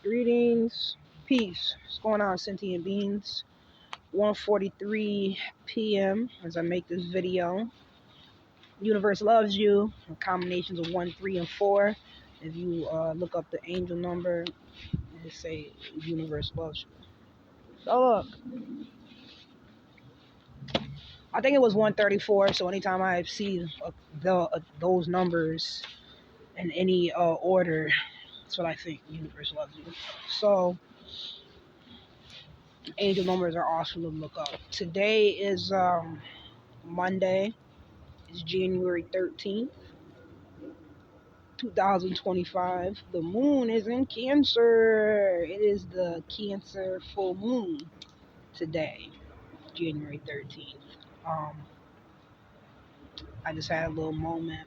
Greetings, peace. What's going on, sentient beings? 1:43 p.m. as I make this video. Universe loves you. Combinations of 1, 3, and 4. If you look up the angel number, it say universe loves you. So look, I think it was 134. So anytime I see those numbers in any order, that's what I think. Universe loves you. So angel numbers are awesome to look up. Today is Monday. It's January 13th, 2025. The moon is in Cancer. It is the Cancer full moon today, January 13th. I just had a little moment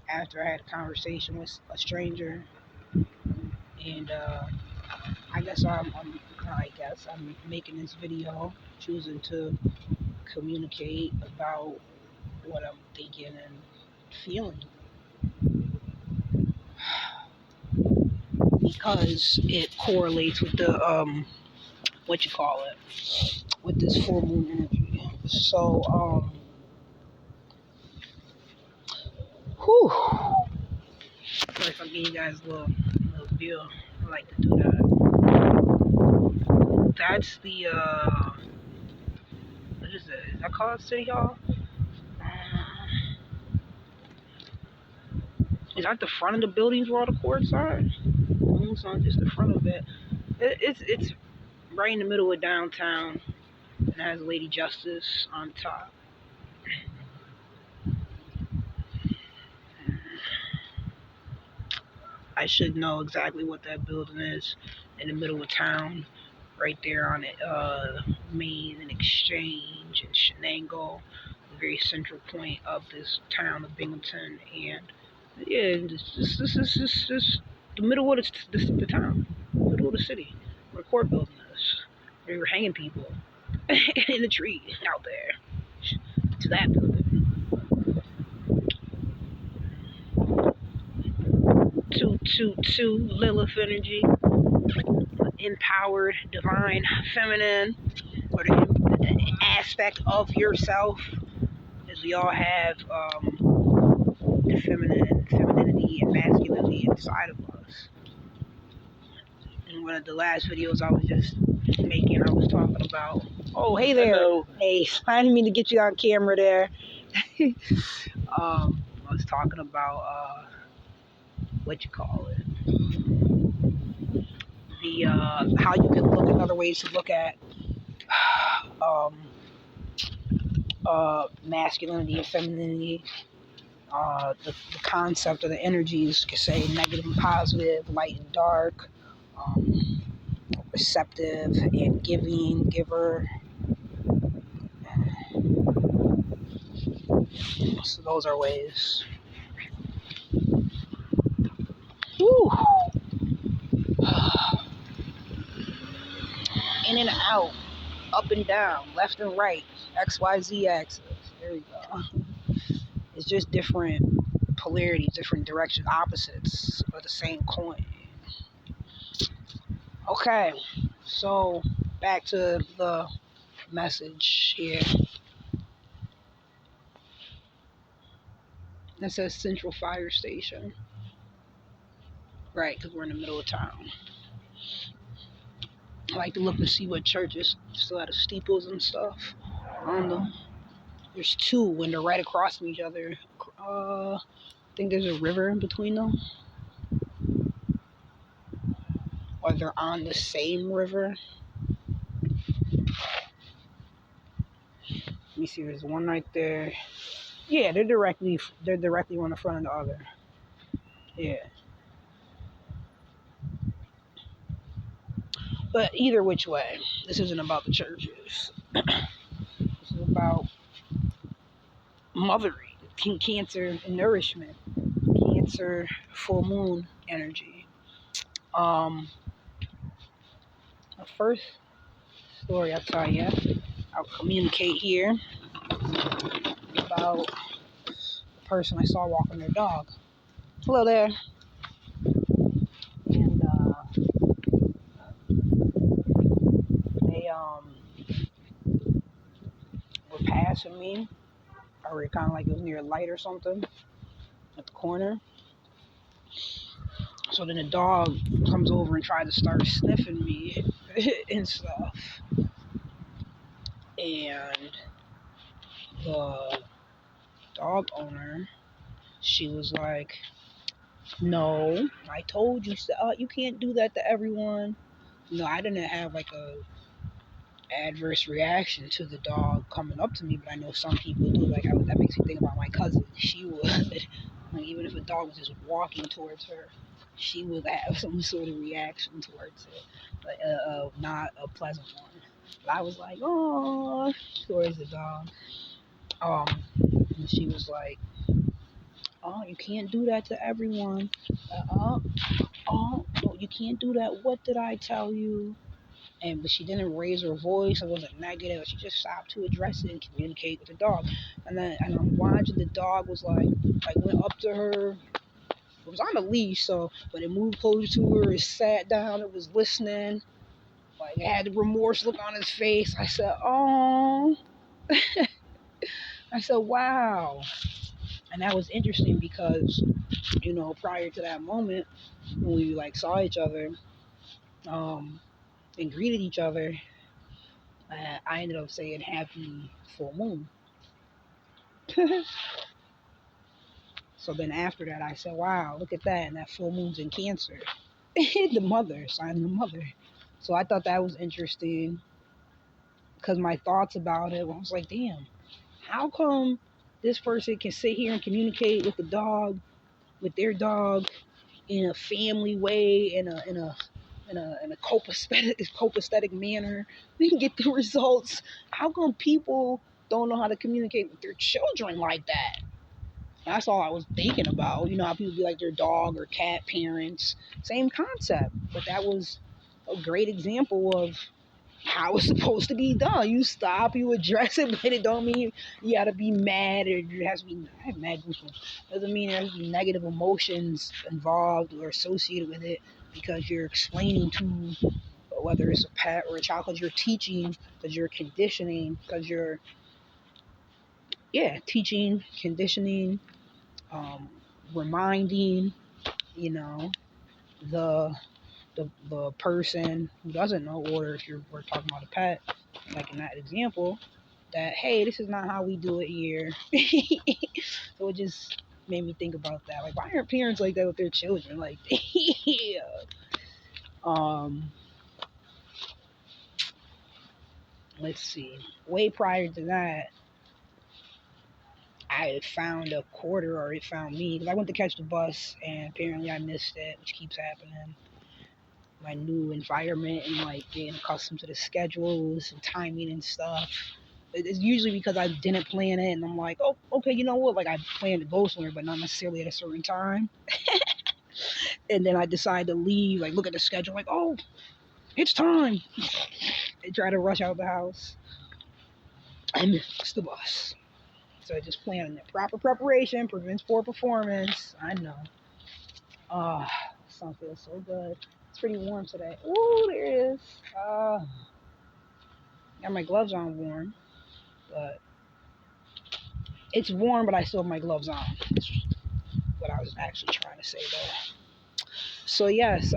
after I had a conversation with a stranger, and I guess I'm making this video, choosing to communicate about what I'm thinking and feeling, because it correlates with the with this full moon energy. So whew. First I'll give you guys a little view. I like to do that. That's the what is that? Is that called City Hall? Is that the front of the buildings where all the courts are? It's not just the front of it. It's right in the middle of downtown, and it has Lady Justice on top. I should know exactly what that building is, in the middle of town, right there on it, Main and Exchange and Shenango, the very central point of this town of Binghamton. And yeah, this is the middle of the town, middle of the city, where the court building is. Where they were hanging people in the tree out there. To that building. 222 Lilith energy, empowered, divine, feminine, or the aspect of yourself, as we all have the femininity and masculinity inside of us. In one of the last videos I was just making, I was talking about, oh, hey there. Hello. Hey, I didn't mean to get you on camera there. I was talking about, the how you can look at other ways to look at masculinity and femininity, the concept of the energies, you could say negative and positive, light and dark, receptive and giving, giver. So those are ways. Whew. In and out, up and down, left and right, XYZ axis. There we go. It's just different polarities, different directions, opposites of the same coin. Okay, so back to the message here. That says Central Fire Station. Right, because we're in the middle of town. I like to look and see what churches still have steeples and stuff on them. There's two and they're right across from each other. I think there's a river in between them. Or they're on the same river. Let me see, there's one right there. Yeah, they're directly one in front of the other. Yeah. But either which way, this isn't about the churches. This is about mothering, Cancer and nourishment, Cancer full moon energy. The first story I'll tell you, I'll communicate here about the person I saw walking their dog. Hello there. And lane, or it kind of like it was near a light or something at the corner. So then the dog comes over and tries to start sniffing me and stuff. And the dog owner, she was like, "No, I told you so. You can't do that to everyone." I didn't have like a adverse reaction to the dog coming up to me, but I know some people do. Like that makes me think about my cousin. She would, like, even if a dog was just walking towards her, she would have some sort of reaction towards it, but not a pleasant one. But I was like, oh, towards the dog. And she was like, "Oh, you can't do that to everyone. Uh, oh, no, you can't do that. What did I tell you?" But she didn't raise her voice. It wasn't negative. She just stopped to address it and communicate with the dog. And I'm watching the dog was like went up to her. It was on a leash, so when it moved closer to her, it sat down. It was listening. Like it had the remorse look on his face. I said, "Oh," I said, "Wow." And that was interesting because prior to that moment when we like saw each other, um, and greeted each other, I ended up saying happy full moon. So then after that, I said, "Wow, look at that!" And that full moon's in Cancer, the mother sign of the mother. So I thought that was interesting because my thoughts about it, I was like, "Damn, how come this person can sit here and communicate with the dog, with their dog, in a family way, in a copacetic manner, they can get the results? How come people don't know how to communicate with their children like that?" That's all I was thinking about. You know how people be like their dog or cat parents, same concept. But that was a great example of how it's supposed to be done. You stop, you address it, but it don't mean you gotta be mad, or it has to be. I have mad goosebumps. Doesn't mean there has to be negative emotions involved or associated with it because you're explaining to, whether it's a pet or a child, because you're teaching, because you're conditioning, because you're teaching, conditioning, um, reminding, you know, the the person who doesn't know, or if we're talking about a pet, like in that example, that hey, this is not how we do it here. So it just made me think about that. Like, why aren't parents like that with their children? Like, yeah. Um, let's see. Way prior to that, I had found a quarter, or it found me, because I went to catch the bus and apparently I missed it, which keeps happening. My new environment and like getting accustomed to the schedules and timing and stuff. It's usually because I didn't plan it and I'm like, oh, okay, you know what? Like I planned to go somewhere, but not necessarily at a certain time. And then I decide to leave, like look at the schedule, like, oh, it's time. And try to rush out the house. I missed the bus. So just planning it. Proper preparation prevents poor performance. I know. Ah, sun feels so good. It's pretty warm today. Ooh, there it is. Got my gloves on warm, but it's warm, but I still have my gloves on. That's what I was actually trying to say there. So yes,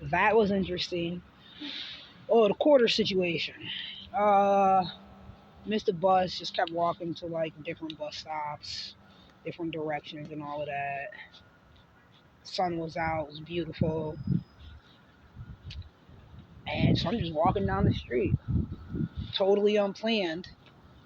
that was interesting. Oh, the quarter situation. Uh, Missed the bus, just kept walking to like different bus stops, different directions, and all of that. Sun was out, it was beautiful, and so I'm just walking down the street, totally unplanned.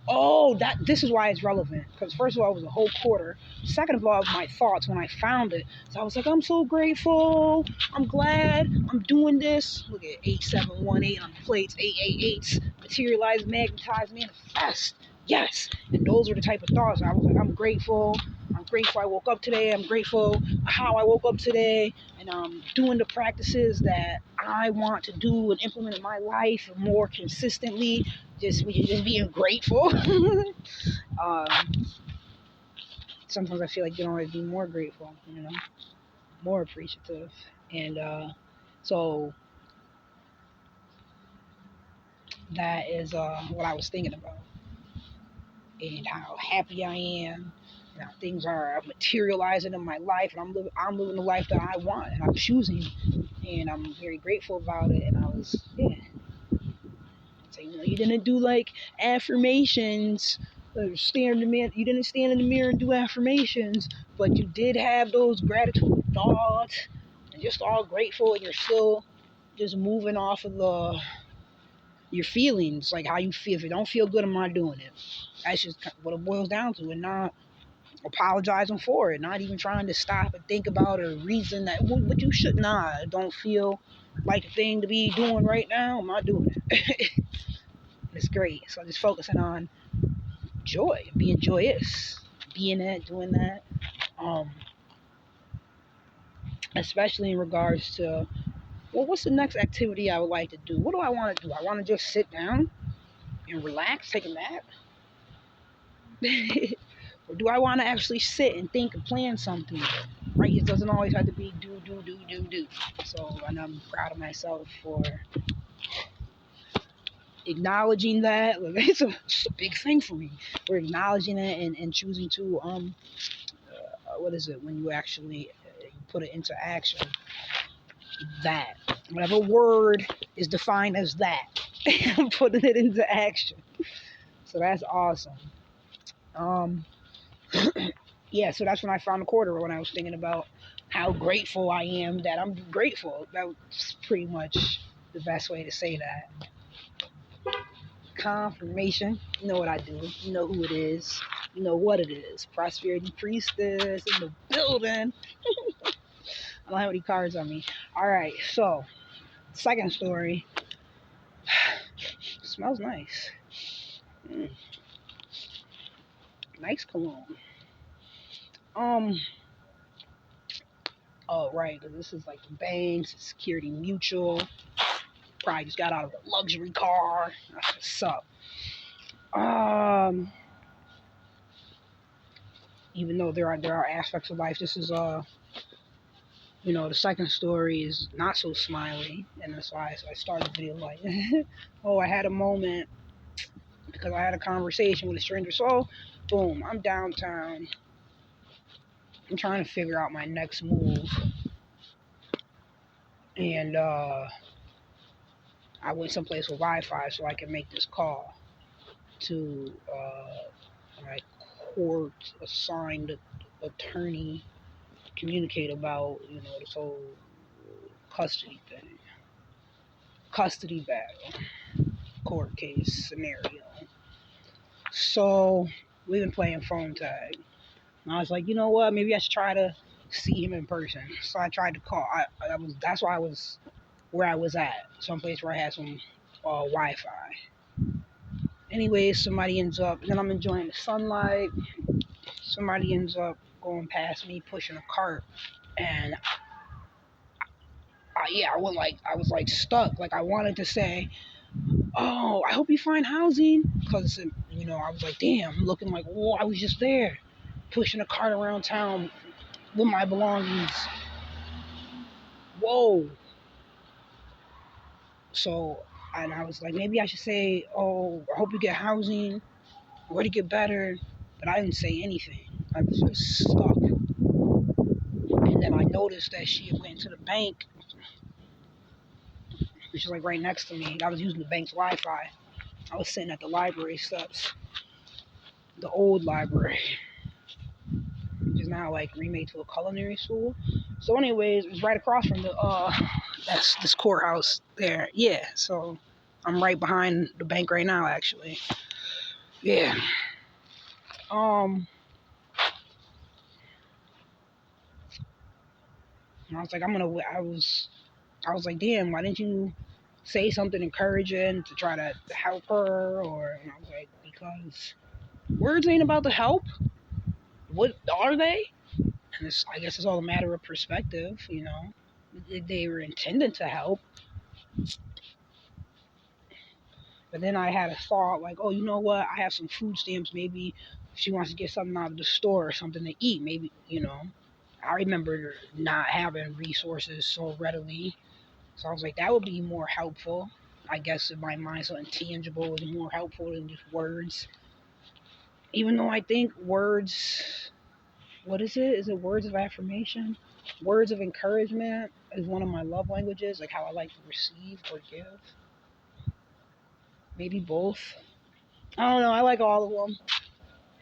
Oh, that this is why it's relevant. Because first of all, it was a whole quarter. Second of all, my thoughts when I found it. So I was like, I'm so grateful. I'm glad I'm doing this. Look at 8718 on the plates, 888s, materialize, magnetize, manifest. Yes. And those are the type of thoughts. I was like, I'm grateful. I'm grateful I woke up today. I'm grateful how I woke up today. And I'm doing the practices that I want to do and implement in my life more consistently, just being grateful. um, Sometimes I feel like you don't always be more grateful, more appreciative. And so That is what I was thinking about, and how happy I am. Now things are materializing in my life, and I'm living the life that I want, and I'm choosing, and I'm very grateful about it. And I was, yeah, so, you didn't do like affirmations. You didn't stand in the mirror and do affirmations, but you did have those gratitude thoughts, and just all grateful, and you're still just moving off of your feelings, like how you feel. If you don't feel good, I'm not doing it. That's just what it boils down to, and not apologizing for it, not even trying to stop and think about or reason that what you should not. Don't feel like the thing to be doing right now. I'm not doing it. It's great. So just focusing on joy, being joyous, being that, doing that. Um, Especially in regards to, well, what's the next activity I would like to do? What do I want to do? I want to just sit down and relax, take a nap. Or do I want to actually sit and think and plan something? Right? It doesn't always have to be do. So, and I'm proud of myself for acknowledging that. Like, it's a big thing for me. We're acknowledging it, and choosing to what is it when you actually put it into action? That whatever word is defined as that, I'm putting it into action. So that's awesome. Um, yeah, so that's when I found the quarter, when I was thinking about how grateful I am that I'm grateful. That's pretty much the best way to say that. Confirmation. You know what I do. You know who it is. You know what it is. Prosperity Priestess in the building. I don't have any cards on me. All right, so second story. Smells nice. Mm, nice cologne. Um. Oh right, 'cause this is like the banks, Security Mutual. Probably just got out of a luxury car. That's what's up. Um. Even though there are aspects of life, this is the second story is not so smiley, and that's why I started the video like, oh, I had a moment because I had a conversation with a stranger. So, boom, I'm downtown. I'm trying to figure out my next move, and I went someplace with Wi-Fi so I can make this call to my court-assigned attorney, communicate about this whole custody thing, custody battle, court case scenario. So we've been playing phone tag. And I was like, you know what? Maybe I should try to see him in person. So I tried to call. That's why I was where I was at, someplace where I had some Wi-Fi. Anyways, somebody ends up, and then I'm enjoying the sunlight. Somebody ends up going past me, pushing a cart, and yeah, I was like stuck. Like I wanted to say, oh, I hope you find housing, because I was like, damn, looking like, whoa, I was just there, pushing a cart around town with my belongings. Whoa. So, and I was like, maybe I should say, oh, I hope you get housing, where to get better, but I didn't say anything. I was just stuck. And then I noticed that she had went to the bank, which is like right next to me. I was using the bank's Wi-Fi. I was sitting at the library steps, the old library, which is now like remade to a culinary school. So, anyways, it was right across from the that's this courthouse there. Yeah, so I'm right behind the bank right now, actually. Yeah. Um, I was like, I was like, damn, why didn't you say something encouraging to try to help her? And I was like, because words ain't about to help. What are they? And I guess it's all a matter of perspective. They were intended to help. But then I had a thought like, oh, you know what? I have some food stamps. Maybe she wants to get something out of the store or something to eat. Maybe. I remember not having resources so readily. So I was like, that would be more helpful. I guess in my mind, something tangible is more helpful than just words. Even though I think words, what is it? Is it words of affirmation? Words of encouragement is one of my love languages, like how I like to receive or give. Maybe both. I don't know. I like all of them.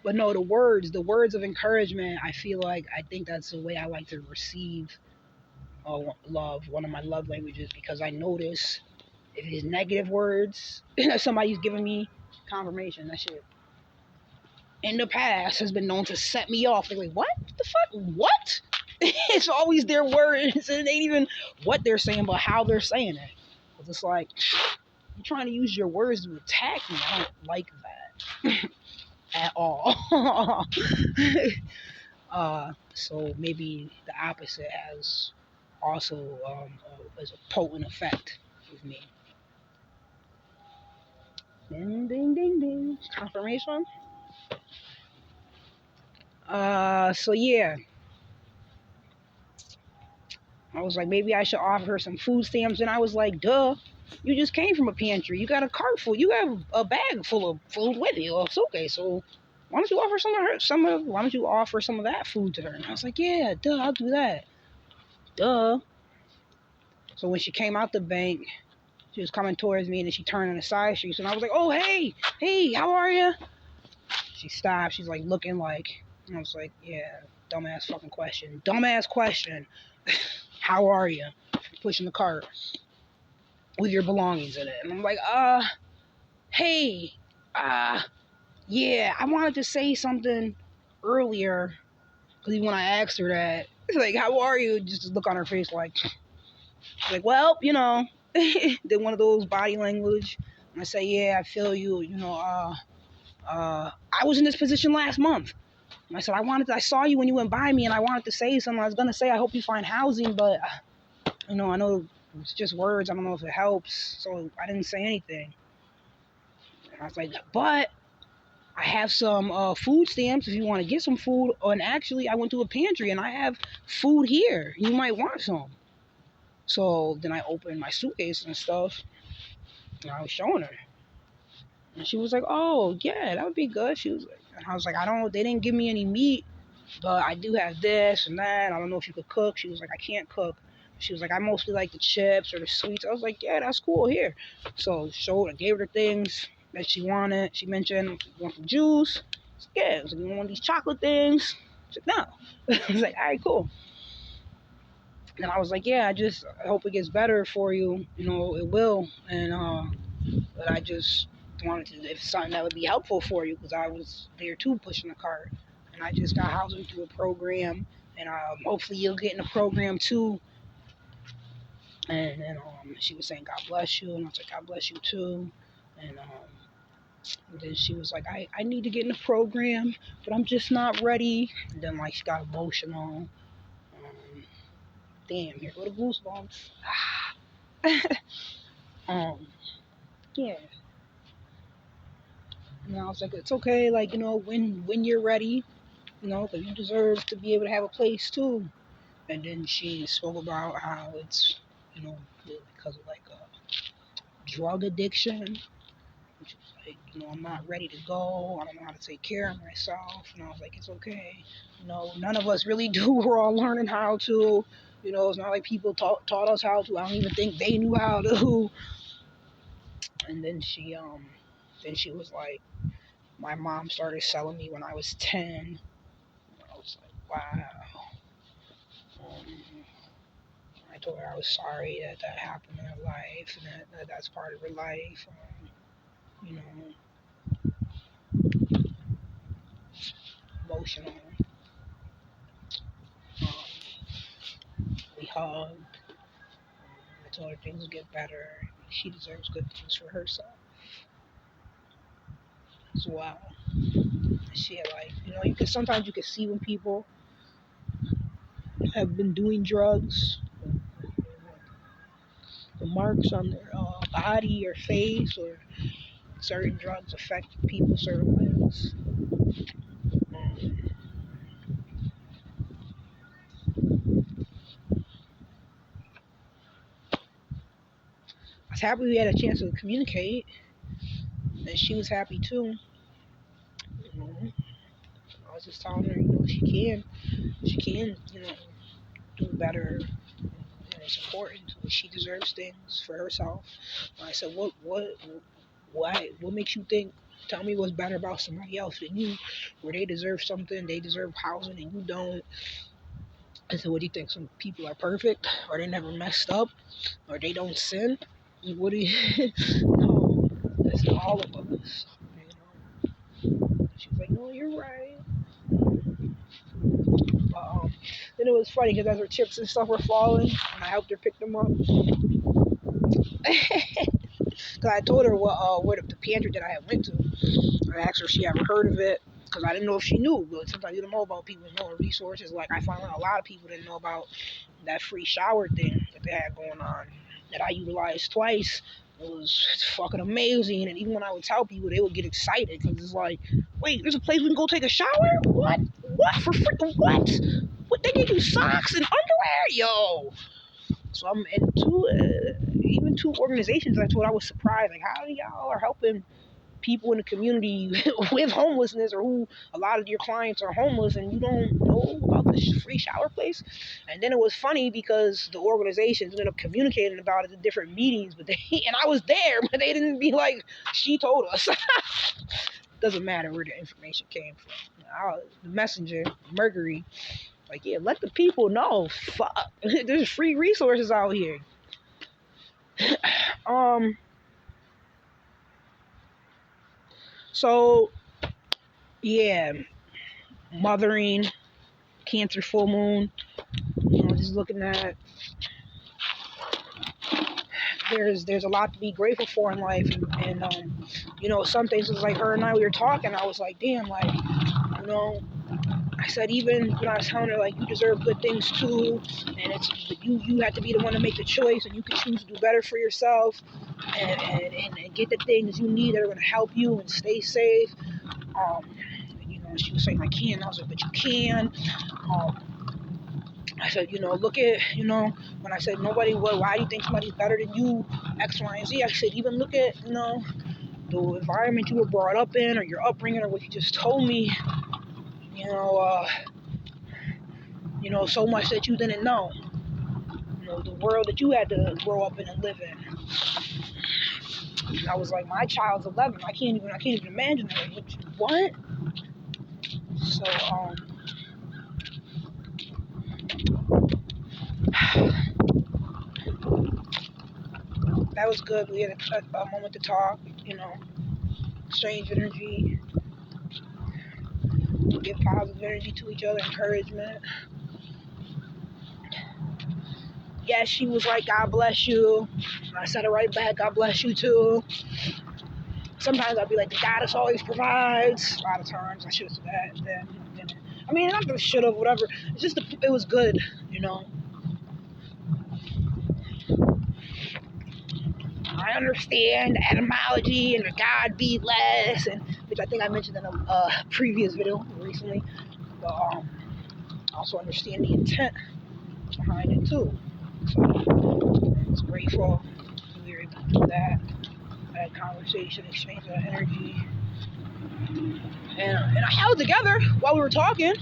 But no, the words of encouragement, I feel like I think that's the way I like to receive love, one of my love languages, because I notice if it's negative words, somebody's giving me confirmation, that shit in the past has been known to set me off. They're like, what the fuck? What? It's always their words. It ain't even what they're saying, but how they're saying it. Because it's like, you're trying to use your words to attack me. I don't like that at all. So maybe the opposite has also as a potent effect with me. Ding, ding, ding, ding. Confirmation. So yeah, I was like, maybe I should offer her some food stamps, and I was like, duh, you just came from a pantry. You got a cart full. You have a bag full of food with you. It's okay. So why don't you offer some of her? Why don't you offer some of that food to her? And I was like, yeah, duh, I'll do that. Duh. So when she came out the bank, she was coming towards me, and then she turned on the side street, and I was like, oh hey, how are you? She stopped. She's like looking like, and I was like, yeah, dumbass fucking question. Dumbass question. How are you? Pushing the cart with your belongings in it. And I'm like, hey, yeah, I wanted to say something earlier. Because even when I asked her that, like, how are you? Just look on her face well, did one of those body language. And I say, yeah, I feel you, I was in this position last month. And I said, I saw you when you went by me, and I wanted to say something. I was going to say, I hope you find housing, but, I know it's just words. I don't know if it helps. So I didn't say anything. And I was like, but I have some food stamps if you want to get some food. And actually, I went to a pantry, and I have food here. You might want some. So then I opened my suitcase and stuff, and I was showing her. And she was like, oh, yeah, that would be good. She was like, and I was like, they didn't give me any meat, but I do have this and that. I don't know if you could cook. She was like, I can't cook. She was like, I mostly like the chips or the sweets. I was like, yeah, that's cool, here. So I gave her the things that she wanted. She mentioned, you want some juice? Said, yeah. I was like, you want these chocolate things? She said, no. I was like, all right, cool. And I was like, yeah, I hope it gets better for you. It will. And but I just wanted to, if something that would be helpful for you, because I was there too pushing the cart. And I just got housing through a program, and hopefully you'll get in the program too. And then she was saying, God bless you. And I was like, God bless you too. And then she was like, I need to get in the program, but I'm just not ready. And then like she got emotional. Damn, here go the goosebumps. Yeah. And I was like, it's okay, like, when you're ready, because you deserve to be able to have a place too. And then she spoke about how it's, because of like a drug addiction, which was like, I'm not ready to go. I don't know how to take care of myself. And I was like, it's okay. None of us really do. We're all learning how to. It's not like people taught us how to. I don't even think they knew how to. And then she was like, my mom started selling me when I was 10. I was like, wow. Um, I told her I was sorry that happened in her life, and that's part of her life. You know, emotional. Um, we hugged. I told her things would get better. She deserves good things for herself as well. She had like, sometimes you can see when people have been doing drugs, the marks on their body or face, or certain drugs affect people certain ways. happy we had a chance to communicate, and she was happy too. You know, I was just telling her, she can, do better. And it's important. She deserves things for herself. I said, what makes you think? Tell me what's better about somebody else than you, where they deserve something, they deserve housing, and you don't. I said, what do you think? Some people are perfect, or they never messed up, or they don't sin? What do you? No, it's all of us. She was like, no, you're right. Then it was funny because as her chips and stuff were falling, and I helped her pick them up. Because I told her what the pantry that I had went to. I asked her if she ever heard of it, because I didn't know if she knew. But sometimes you don't know about people knowing resources. Like I found out a lot of people didn't know about that free shower thing that they had going on that I utilized twice. It was fucking amazing. And even when I would tell people, they would get excited because it's like, wait, there's a place we can go take a shower? What? What? For freaking what? What? They give you socks and underwear? Yo. So I'm into even two organizations I told I was surprised. Like, how y'all are helping people in the community with homelessness, or who a lot of your clients are homeless, and you don't know about this free shower place? And then it was funny because the organizations ended up communicating about it in different meetings, but and I was there, but they didn't be like, she told us. Doesn't matter where the information came from. The messenger, Mercury, like, yeah, let the people know. Fuck, there's free resources out here. So yeah, mothering, Cancer full moon. Just looking at, there's a lot to be grateful for in life, and some things was like her and we were talking. I was like, damn, like, I said, even when I was telling her, like, you deserve good things too, and it's you have to be the one to make the choice, and you can choose to do better for yourself, and get the things you need that are going to help you and stay safe. She was saying I can't. I was like, but you can. I said, look at, when I said why do you think somebody's better than you, X, Y, and Z? I said, even look at, the environment you were brought up in, or your upbringing, or what you just told me. So much that you didn't know. The world that you had to grow up in and live in. And I was like, my child's 11. I can't even imagine that. What? So, that was good. We had a moment to talk, exchange energy, give positive energy to each other, encouragement. Yeah, she was like, God bless you. And I said it right back, God bless you too. Sometimes I'll be like, the goddess always provides. A lot of times I should have said that. Then, I mean, not that I should have, whatever. It's just, it was good, I understand the etymology and the God be less, and which I think I mentioned in a previous video recently. But I also understand the intent behind it too. So I was grateful we were able to do that. That conversation, exchange that energy, and I held together while we were talking.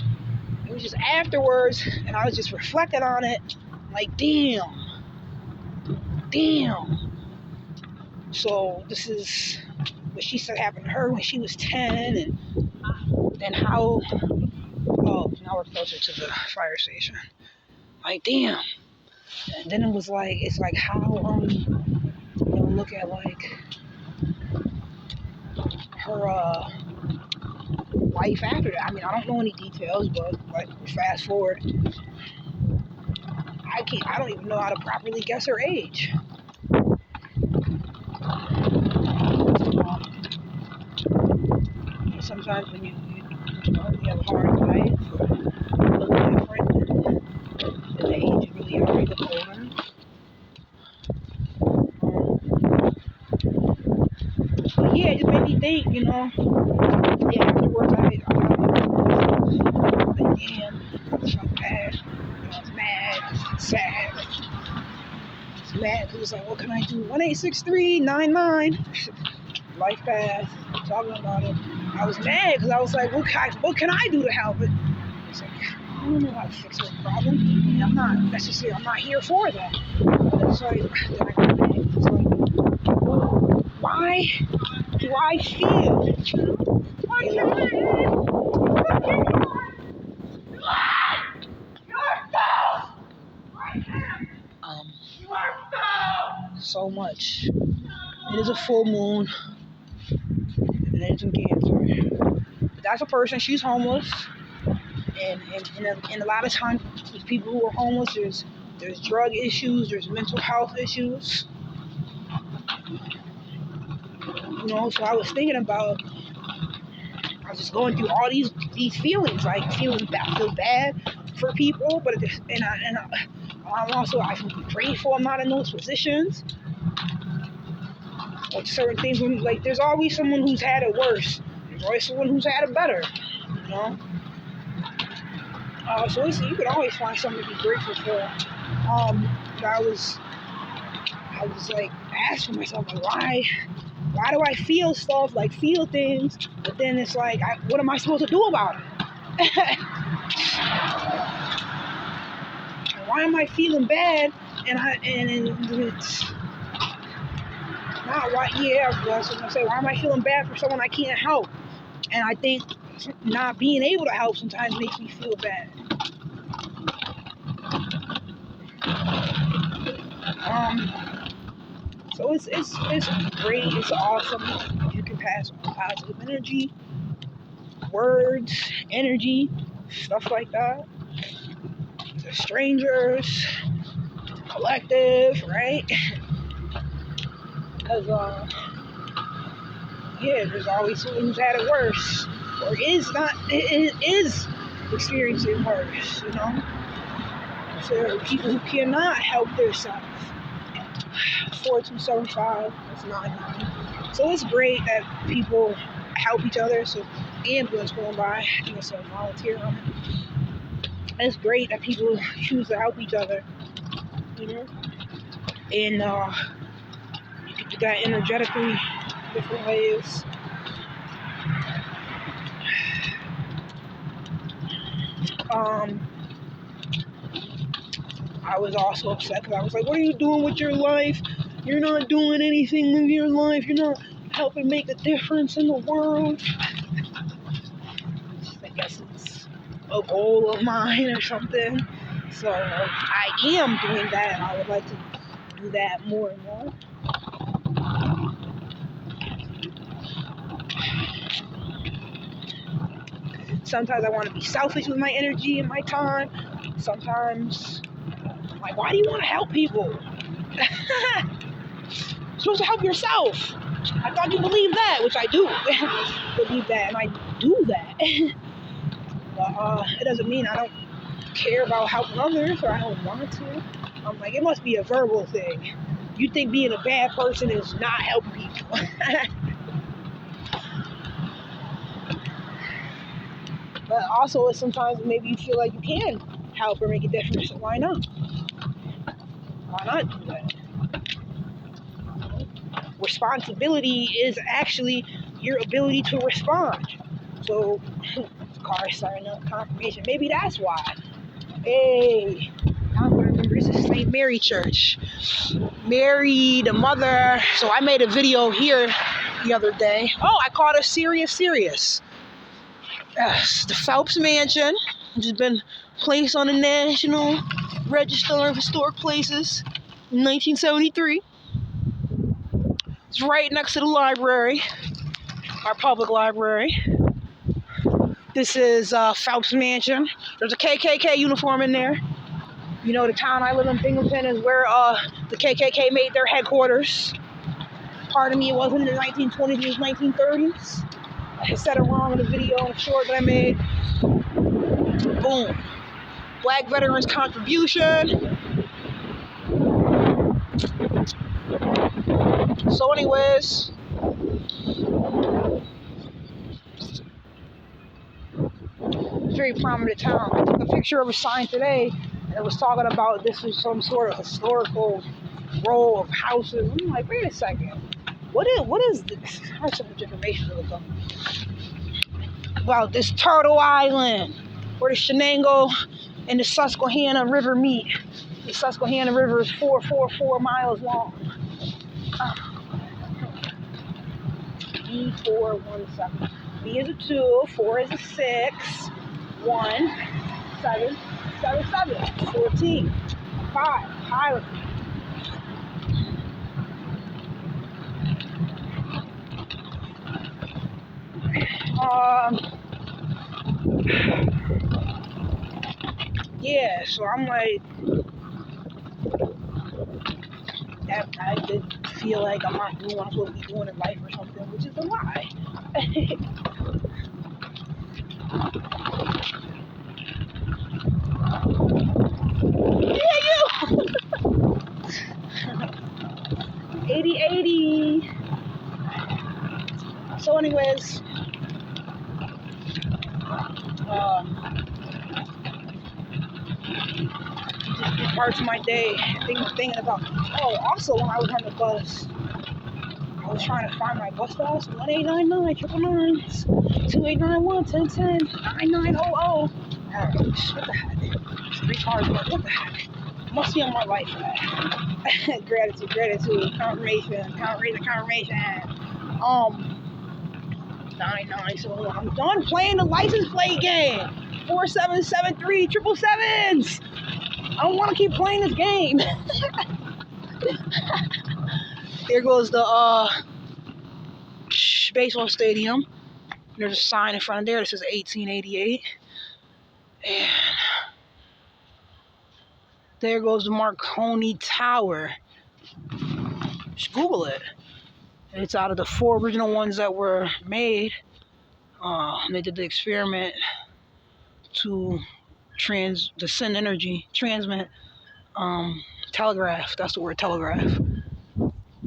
It was just afterwards, and I was just reflecting on it, like, damn. So this is what she said happened to her when she was 10, and then how. Oh, now we're closer to the fire station. Like, damn. And then it was like, it's like how look at like her life after that. I mean, I don't know any details, but like, fast forward, I don't even know how to properly guess her age. Sometimes when you have a hard life, you look different than the age you really are, you look older. But yeah, it just made me think, yeah, afterwards I like, damn, it's so bad. I was mad, sad. was mad because it was like, what can I do? 1-863-99 Life Path. Talking about it. I was mad because I was like, what can I do to help it? It's like, I don't know how to fix your problem. And I'm not here for that. But it's like, then I got mad. It's like, well, why do I feel? So much. It is a full moon, and it's in Cancer. But that's a person. She's homeless, and a lot of times with people who are homeless, there's drug issues, there's mental health issues. So I was thinking about. I was just going through all these feelings, like I feel bad for people, but I'm also I can be grateful I'm not in those positions. Like certain things, like there's always someone who's had it worse. There's always someone who's had it better. So you could always find something to be grateful for. I was like asking myself, like, why do I feel stuff, like feel things, but then it's like, what am I supposed to do about it? Why am I feeling bad? And it's not why. Yeah, that's what I'm gonna say. Why am I feeling bad for someone I can't help? And I think not being able to help sometimes makes me feel bad. So it's great. It's awesome. You can pass on positive energy, words, energy, stuff like that. To strangers, collective, right? Because there's always someone who's had it worse, or is experiencing worse. So there are people who cannot help themselves. 4275, that's 99. So it's great that people help each other. So ambulance going by, I think it's a volunteer on it. It's great that people choose to help each other, and you can do that energetically, different ways. I was also upset because I was like, what are you doing with your life? You're not doing anything with your life. You're not helping make a difference in the world. I guess it's a goal of mine or something. So I am doing that, and I would like to do that more and more. Sometimes I want to be selfish with my energy and my time. Sometimes I'm like, why do you want to help people? You're supposed to help yourself. I thought you believed that, which I do. Believe that, and I do that. But it doesn't mean I don't care about helping others, or I don't want to. I'm like, it must be a verbal thing. You think being a bad person is not helping people. But also, sometimes maybe you feel like you can help or make a difference, so why not? Why not do that? Responsibility is actually your ability to respond. So, car starting up, confirmation. Maybe that's why. Hey, I remember this is St. Mary Church. Mary, the mother. So I made a video here the other day. Oh, I called her Serious. The Phelps Mansion, which has been placed on the National Register of Historic Places in 1973. It's right next to the library, our public library. This is Phelps Mansion. There's a KKK uniform in there. The town I live in, Binghamton, is where the KKK made their headquarters. Pardon me, it wasn't in the 1920s, it was 1930s. I said it wrong in the video in a short that I made. Boom. Black veterans contribution. So anyways, very prominent town. I took a picture of a sign today, and it was talking about this was some sort of historical row of houses. I'm like, wait a second. What is this? I have so much information to look up about this Turtle Island, where the Shenango and the Susquehanna River meet. The Susquehanna River is 444 miles long. B417. B is a 2, 4 is a 6, 1, 7, 7, 7, 14, 5, Highland. Yeah, so I'm like, I did feel like I'm not doing what I'm supposed to be doing in life or something, which is a lie. Yeah, you! 80-80. So anyways, just parts of my day, thinking about, also when I was on the bus, I was trying to find my bus stop, 1-899-999, 2891-1010, 9900. What the heck? It's 3 cars, but what the heck? Must be on my life for that. Gratitude, confirmation. 99, so I'm done playing the license plate game. 4773 777s. I don't want to keep playing this game. Here goes the baseball stadium. There's a sign in front of there that says 1888. And there goes the Marconi Tower. Just Google it. It's out of the 4 original ones that were made. They did the experiment to send energy, transmit, telegraph. That's the word, telegraph.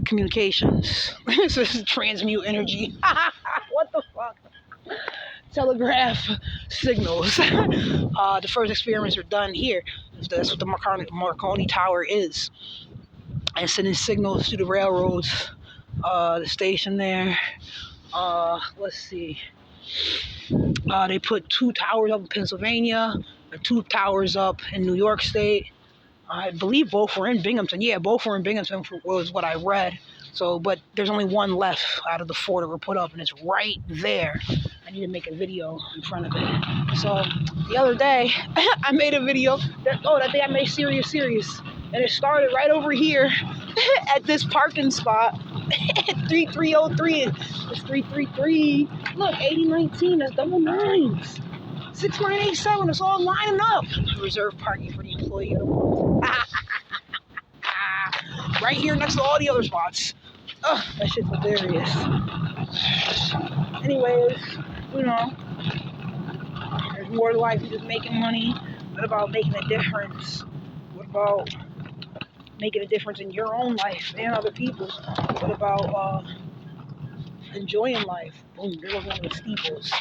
Communications. This is transmute energy. What the fuck? Telegraph signals. The first experiments are done here. That's what the Marconi Tower is. And sending signals to the railroads, the station there. Let's see. They put 2 towers up in Pennsylvania, and 2 towers up in New York State. I believe both were in Binghamton. Yeah, both were in Binghamton was what I read. So, but there's only 1 left out of the 4 that were put up, and it's right there. I need to make a video in front of it. So, the other day, I made a video. That day I made serious. And it started right over here at this parking spot. 3303. It's 333. Look, 8019. That's double 9s. 6987. It's all lining up. Reserve parking for the employee of the month. Right here next to all the other spots. That shit's hilarious. Anyways, there's more to life than just making money. What about making a difference? What about making a difference in your own life and other people's? What about enjoying life? Boom, there goes one of the steeples.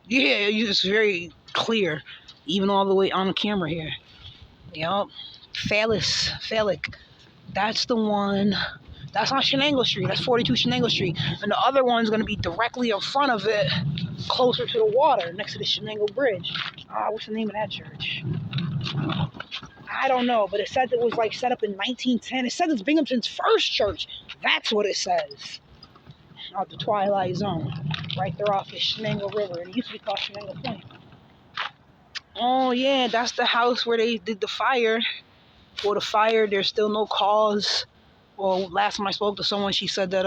Yeah, it's very clear, even all the way on the camera here. Yup. Phallic. That's the one. That's on Shenango Street. That's 42 Shenango Street. And the other one's going to be directly in front of it, closer to the water, next to the Shenango Bridge. What's the name of that church? I don't know, but it said it was like set up in 1910. It says it's Binghamton's first church. That's what it says. Out the Twilight Zone. Right there off the Shenango River. It used to be called Shenango Point. Oh, yeah, that's the house where they did the fire. For the fire, there's still no cause. Well, last time I spoke to someone, she said that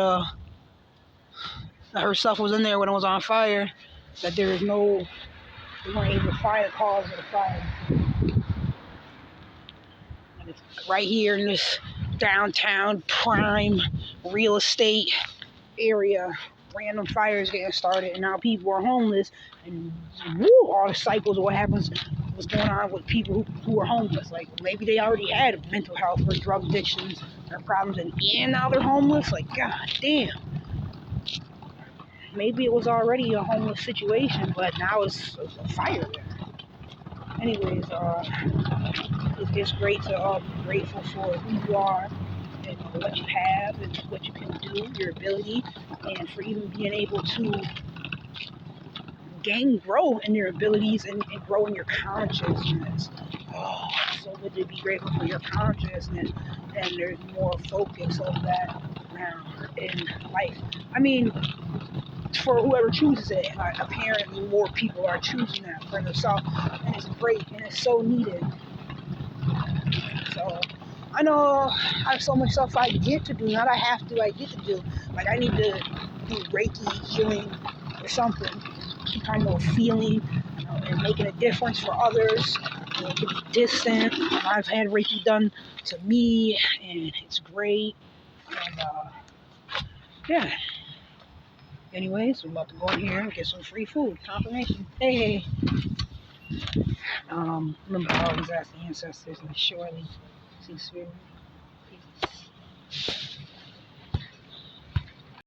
her stuff was in there when it was on fire. That they weren't able to find the cause of the fire. And it's right here in this downtown prime real estate area. Random fires getting started, and now people are homeless, and all the cycles of what's going on with people who are homeless. Like, maybe they already had mental health or drug addictions or problems, and now they're homeless. Like, god damn. Maybe it was already a homeless situation, but now it's a fire there. Anyways, it's great to be grateful for who you are and what you have and what you can do, your ability, and for even being able to grow in your abilities and grow in your consciousness. Oh, it's so good to be grateful for your consciousness, and there's more focus of that now in life. I mean, for whoever chooses it, apparently more people are choosing that for themselves, and it's great and it's so needed. So I know I have so much stuff I get to do, not I have to, I get to do. Like I need to do Reiki healing or something, some kind of feeling, and making a difference for others. It can be distant. I've had Reiki done to me, and it's great. And yeah. Anyways, I'm about to go in here and get some free food. Confirmation. Hey. Remember, I always ask the ancestors and surely see spirit.